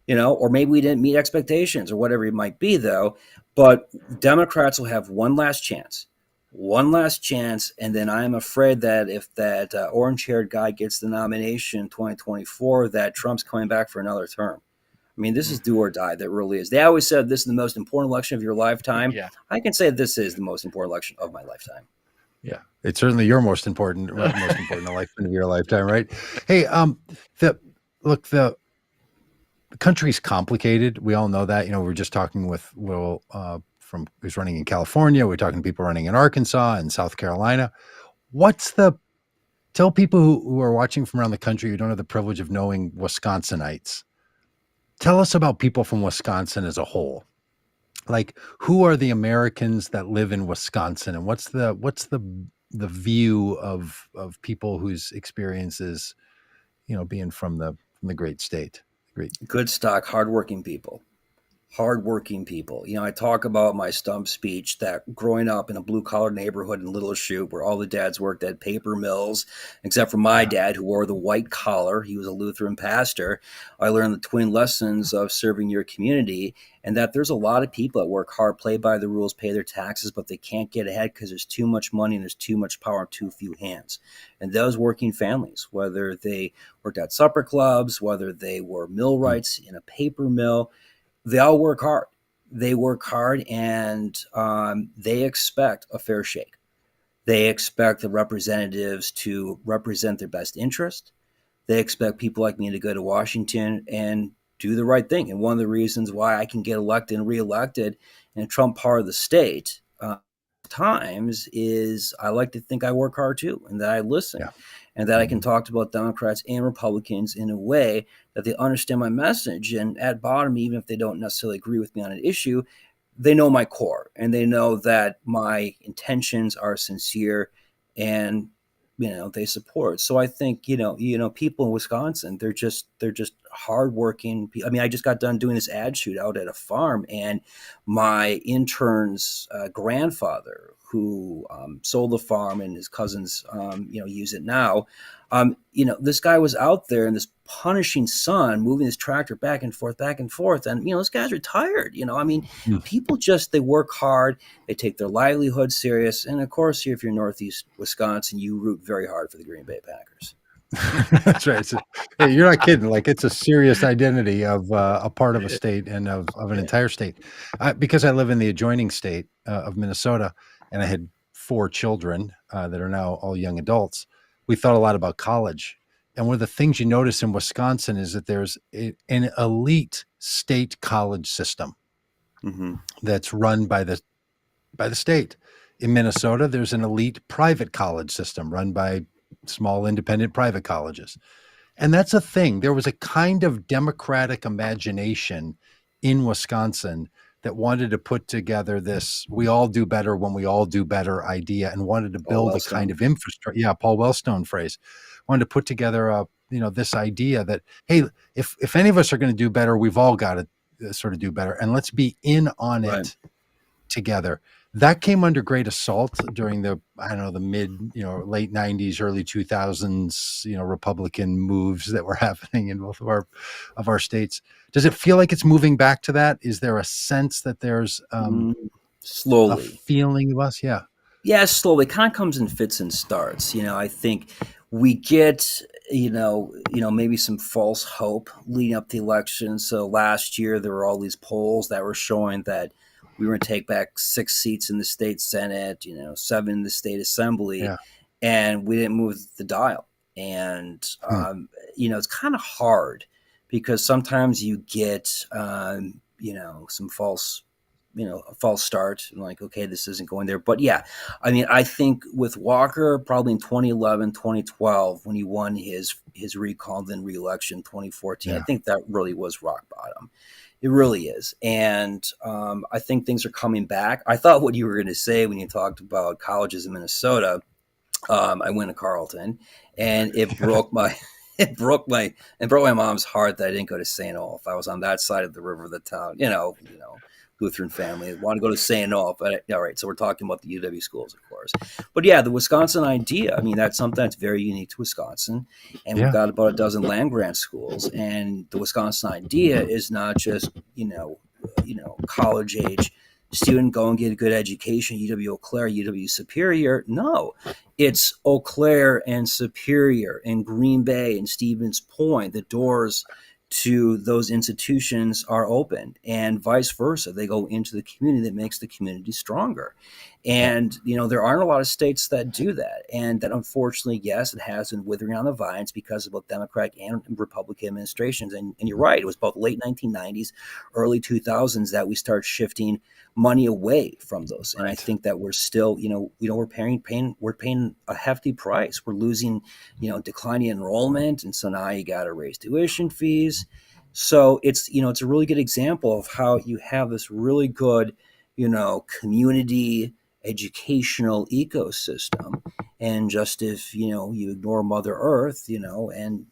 Or maybe we didn't meet expectations or whatever it might be, though. But Democrats will have one last chance. And then I'm afraid that if that orange-haired guy gets the nomination in 2024, that Trump's coming back for another term. I mean, this is do or die. That really is. They always said this is the most important election of your lifetime. Yeah. I can say this is the most important election of my lifetime.
Yeah, it's certainly your most important election of your lifetime, right? Hey, the country's complicated. We all know that. We're just talking with Will from who's running in California. We're talking to people running in Arkansas and South Carolina. Tell people who are watching from around the country who don't have the privilege of knowing Wisconsinites. Tell us about people from Wisconsin as a whole. Like, who are the Americans that live in Wisconsin, and what's the view of people whose experiences, being from the great state,
good stock, hardworking people. I talk about my stump speech that growing up in a blue collar neighborhood in Little Chute where all the dads worked at paper mills, except for my dad who wore the white collar. He was a Lutheran pastor. I learned the twin lessons of serving your community and that there's a lot of people that work hard, play by the rules, pay their taxes, but they can't get ahead because there's too much money and there's too much power and too few hands. And those working families, whether they worked at supper clubs, whether they were millwrights in a paper mill, they all work hard. They work hard and they expect a fair shake. They expect the representatives to represent their best interest. They expect people like me to go to Washington and do the right thing. And one of the reasons why I can get elected and reelected in a Trump part of the state times is I like to think I work hard too and that I listen. Yeah. And that I can talk about Democrats and Republicans in a way that they understand my message. And at bottom, even if they don't necessarily agree with me on an issue, they know my core and they know that my intentions are sincere and, they support. So I think, people in Wisconsin, they're just hardworking. I mean, I just got done doing this ad shoot out at a farm and my intern's grandfather, who sold the farm and his cousins, use it now. This guy was out there in this punishing sun, moving his tractor back and forth. And, this guy's retired. People they work hard. They take their livelihood serious. And of course, if you're Northeast Wisconsin, you root very hard for the Green Bay Packers.
That's right. Hey, you're not kidding. Like, it's a serious identity of a part of a state and of an entire state. Because I live in the adjoining state of Minnesota, and I had 4 children that are now all young adults. We thought a lot about college. And one of the things you notice in Wisconsin is that there's an elite state college system that's run by the state. In Minnesota, there's an elite private college system run by small independent private colleges. And that's a thing. There was a kind of democratic imagination in Wisconsin that wanted to put together this "we all do better when we all do better" idea, and wanted to build a kind of infrastructure. Yeah, Paul Wellstone phrase. Wanted to put together this idea that, hey, if any of us are going to do better, we've all got to sort of do better, and let's be in on it together. That came under great assault during the late 90s, early 2000s, Republican moves that were happening in both of our states. Does it feel like it's moving back to that? Is there a sense that there's
slowly
a feeling of us? Yeah.
Yeah, slowly. It kind of comes in fits and starts. I think we get, maybe some false hope leading up to the election. So last year there were all these polls that were showing that we were going to take back 6 seats in the state Senate, 7 in the state assembly, and we didn't move the dial. And, it's kind of hard because sometimes you get, some false, a false start. I'm like, okay, this isn't going there. But yeah, I think with Walker, probably in 2011, 2012, when he won his recall, then re-election 2014, I think that really was rock bottom. It really is. And I think things are coming back. I thought what you were going to say when you talked about colleges in Minnesota, I went to Carleton, and it broke my mom's heart that I didn't go to St. Olaf. I was on that side of the river of the town, Lutheran family. Want to go to St. Olaf. But all right, so we're talking about the UW schools, of course. But yeah, the Wisconsin idea, that's something that's very unique to Wisconsin. And we've got about a dozen land-grant schools. And the Wisconsin idea is not just, college-age student, go and get a good education, UW Eau Claire, UW Superior. No, it's Eau Claire and Superior and Green Bay and Stevens Point. The doors to those institutions are open, and vice versa. They go into the community that makes the community stronger. And, there aren't a lot of states that do that. And that, unfortunately, yes, it has been withering on the vines because of both Democratic and Republican administrations. And you're right. It was both late 1990s, early 2000s that we start shifting money away from those. And I think that we're still, we're paying a hefty price. We're losing, declining enrollment. And so now you got to raise tuition fees. So it's a really good example of how you have this really good, community educational ecosystem. And just if, you ignore Mother Earth, and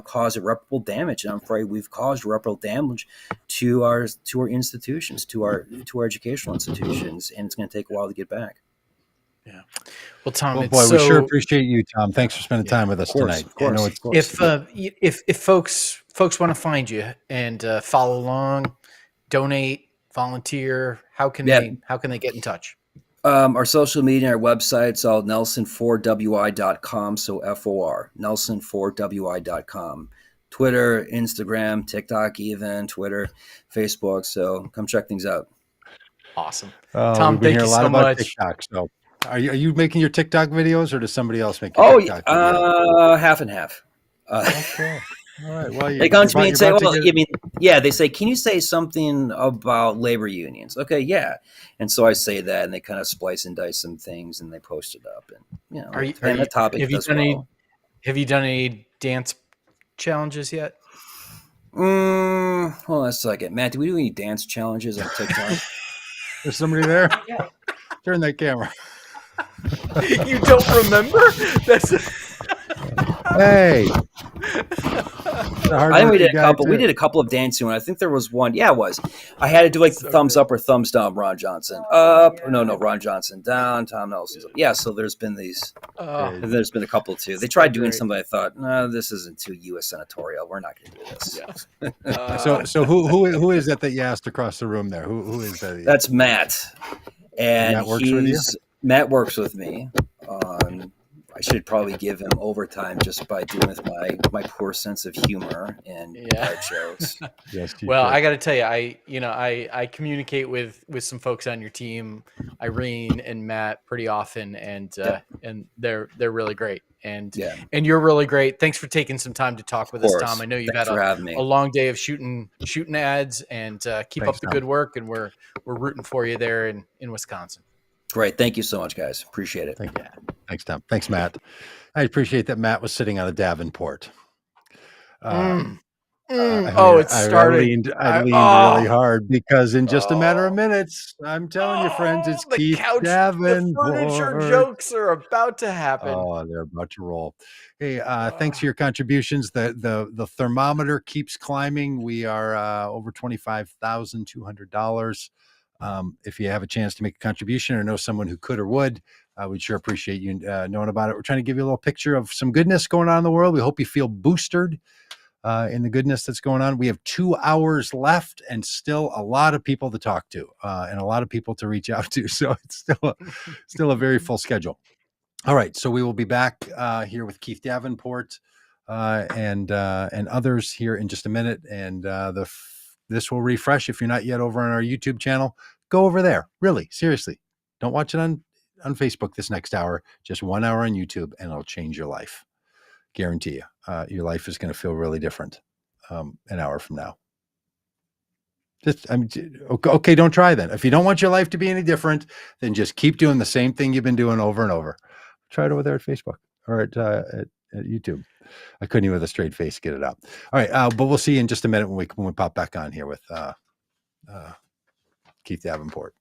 cause irreparable damage. And I'm afraid we've caused irreparable damage to our institutions, to our educational institutions, and it's going to take a while to get back.
Yeah. Well, Tom,
we sure appreciate you, Tom. Thanks for spending time with us tonight.
Of course.
If folks want to find you and follow along, donate, volunteer, how can they get in touch?
Our social media, our website's all nelson4wi.com. So FOR, nelson4wi.com. Twitter, Instagram, TikTok, even Twitter, Facebook. So come check things out.
Awesome. Tom, thank you so much.
TikTok, so are you making your TikTok videos, or does somebody else make your TikTok videos?
Half and half.
Okay. All right. Well,
they come to me and say, they say, can you say something about labor unions? Okay, yeah. And so I say that, and they kind of splice and dice some things, and they post it up. And the topic does well.
Have you done any dance challenges yet?
Hold on a second, Matt. Do we do any dance challenges on TikTok?
There's somebody there. Turn that camera.
You don't remember?
Hey.
I think we did a couple. We did a couple of dancing. I think there was one. Yeah, it was. I had to do the thumbs up or thumbs down. Ron Johnson up. No, Ron Johnson down. Tom Nelson. Yeah. So there's been these. There's been a couple too. They tried doing something. I thought, no, this isn't too U.S. senatorial. We're not going to do this.
Yeah.
So who is that you asked across the room there? Who is that?
That's Matt. And
Matt works with you?
Matt works with me. I should probably give him overtime just by dealing with my poor sense of humor and bad jokes.
Yes, you
Well,
should.
I got to tell you, I communicate with some folks on your team, Irene and Matt, pretty often, and they're really great, and you're really great. Thanks for taking some time to talk with us, Tom. I know you've
Thanks
had
for having me.
a long day of shooting ads, and keep
Thanks,
up the
Tom.
good work, and we're rooting for you there in Wisconsin.
Great. Thank you so much, guys. Appreciate it.
Thank you. Thanks, Tom. Thanks, Matt. I appreciate that Matt was sitting on a Davenport. I leaned really hard because in just a matter of minutes, I'm telling you, friends, it's
the
Keith
couch,
Davenport.
the furniture jokes are about to happen.
Oh, they're about to roll. Hey, thanks for your contributions. The thermometer keeps climbing. We are over $25,200. If you have a chance to make a contribution or know someone who could or would, we'd sure appreciate you knowing about it. We're trying to give you a little picture of some goodness going on in the world. We hope you feel boosted in the goodness that's going on. We have 2 hours left and still a lot of people to talk to and a lot of people to reach out to. So it's still a very full schedule. All right. So we will be back here with Keith Davenport and others here in just a minute. And this will refresh. If you're not yet over on our YouTube channel, go over there. Really, seriously. Don't watch it on Facebook this next hour. Just 1 hour on YouTube and it'll change your life. Guarantee you. Your life is going to feel really different an hour from now. Okay, don't try then. If you don't want your life to be any different, then just keep doing the same thing you've been doing over and over. Try it over there at Facebook or at YouTube. I couldn't even with a straight face get it up. All right, but we'll see you in just a minute when we pop back on here with Keith Davenport.